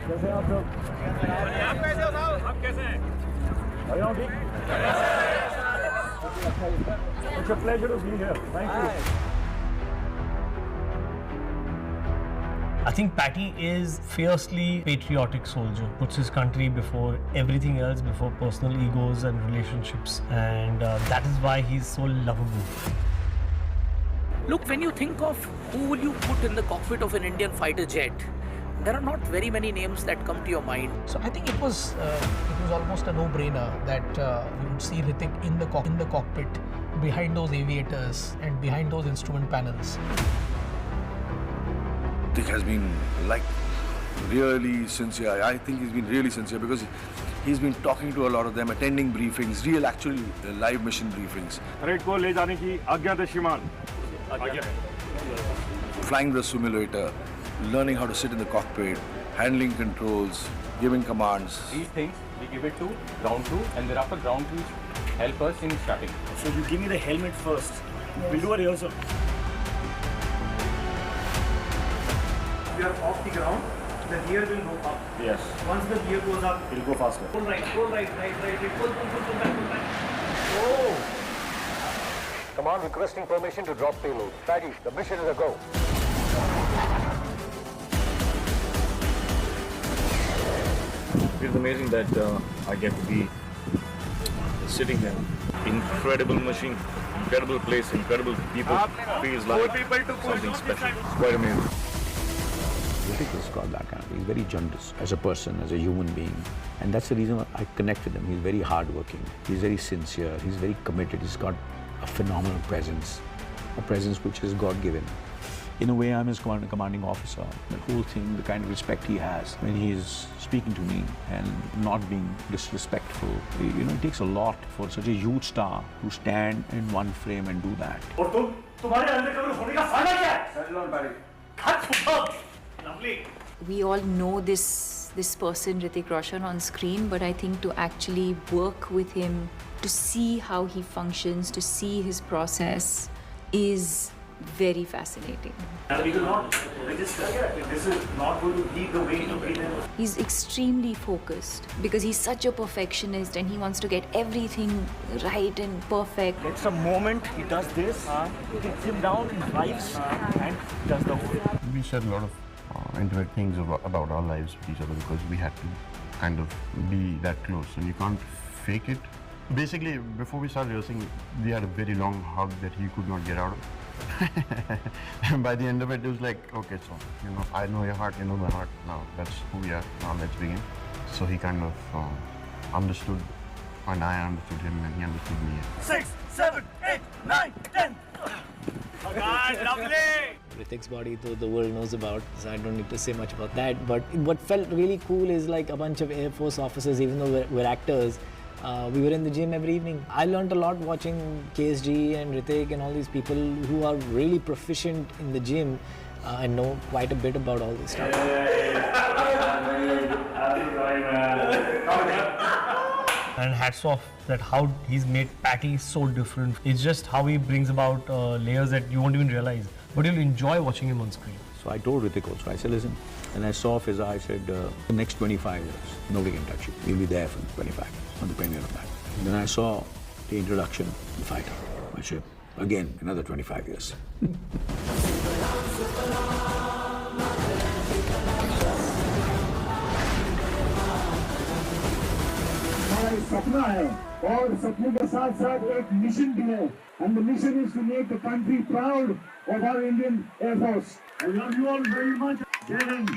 कैसे हैं आप सब? आप कैसे हो साहब? आप कैसे हैं? बढ़िया हूँ ठीक? It's a pleasure to be here. Thank you. I think Patty is fiercely patriotic soldier, puts his country before everything else, before personal egos and relationships, and that is why he's so lovable. Look, when you think of who will you put in the cockpit of an Indian fighter jet, there are not very many names that come to your mind. So I think it was almost a no-brainer that you would see Hrithik in the cockpit, behind those aviators and behind those instrument panels. Hrithik has been like really sincere. I think he's been really sincere because he's been talking to a lot of them, attending briefings, real actual live mission briefings. Parade को ले जाने की आज्ञा दे श्रीमान. Flying the simulator, learning how to sit in the cockpit, handling controls, giving commands. These things we give it to ground crew, and thereafter ground crew help us in starting. So you give me the helmet first. We'll do a rehearsal. We are off the ground. The gear will go up. Yes. Once the gear goes up, it'll go faster. Pull right, pull right. Pull back. Oh! Command requesting permission to drop payload. Patty, the mission is a go. It's amazing that I get to be sitting here. Incredible machine, incredible place, incredible people. Feels like something special. It's quite amazing. Hrithik has got that kind of, he's very generous as a person, as a human being. And that's the reason why I connect with him. He's very hardworking, he's very sincere, he's very committed, he's got a phenomenal presence, a presence which is God-given. In a way, I'm his commanding officer. The whole thing, the kind of respect he has when he's speaking to me and not being disrespectful. You know, it takes a lot for such a huge star to stand in one frame and do that. और तुम्हारे undercover होने का फायदा क्या है? Settle on, Patty. Lovely. We all know this person, Hrithik Roshan, on screen, but I think to actually work with him, to see how he functions, to see his process is very fascinating. We will not register. This is not going to be the way to be there. He's extremely focused because he's such a perfectionist and he wants to get everything right and perfect. It's a moment, he does this, he gets him down, he drives and does the whole. We shared a lot of intimate things about our lives with each other because we had to kind of be that close and you can't fake it. Basically, before we started rehearsing, we had a very long hug that he could not get out of. And by the end of it, it was like, okay, so, you know, I know your heart, you know my heart. Now, that's who we are. Now, let's begin. So he kind of understood, and I understood him, and he understood me. 6, 7, 8, 9, 10. Oh God, lovely! Hrithik's body, though the world knows about, so I don't need to say much about that. But what felt really cool is like a bunch of Air Force officers, even though we're actors, we were in the gym every evening. I learned a lot watching KSG and Hrithik and all these people who are really proficient in the gym and know quite a bit about all this stuff. And hats off that how he's made Patty so different. It's just how he brings about layers that you won't even realize. But you'll enjoy watching him on screen. So I told Hrithik also, I said, listen, and I saw off his eye, I said, the next 25 years, nobody can touch you. You'll be there for 25 years, on the premiere of that. And then I saw the introduction, the fighter. I said, again, another 25 years. सपना है और सपने के साथ साथ एक mission भी है and the mission is to make the country proud of our Indian Air Force. I love you all very much. Jai Hind.